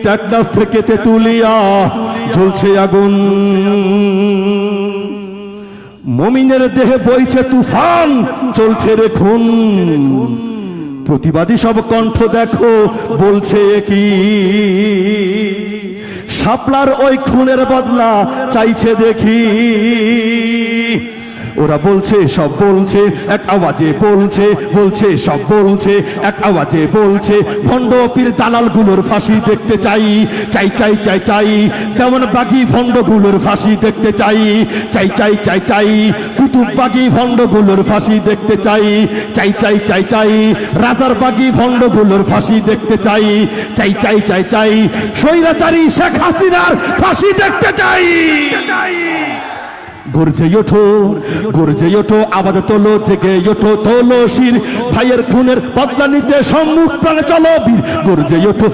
টেকনাফ থেকে তেতুলিয়া জ্বলছে আগুন, মুমিনের দেহে বইছে তুফান, চলছে রে খুন। প্রতিবাদী সব কণ্ঠ দেখো বলছে কি, শাপলার ওই খুনের বদলা চাইছে দেখি। ওরা বলছে সব বলছে এক আওয়াজে বলছে, বলছে সব বলছে এক আওয়াজে বলছে, ভণ্ড পীর দালালগুলোর ফাঁসি দেখতে চাই, চাই চাই চাই চাই। তেমন বাগি ভণ্ডগুলোর ফাঁসি দেখতে চাই, চাই চাই চাই চাই। কুতুব বাগি ভণ্ডগুলোর ফাঁসি দেখতে চাই, চাই চাই চাই চাই। রাজার বাগি ভণ্ডগুলোর ফাঁসি দেখতে চাই, চাই চাই চাই চাই। স্বৈরাচারী শেখ হাসিনার ফাঁসি দেখতে চাই। গর্জে ওঠো, গর্জে ওঠো, আওয়াজ তোলো, জেগে ওঠো, তোলো শির। ভাইয়ের খুনের বদলা নিতে সম্মুখ প্রাণে চলো বীর, গর্জে ওঠো।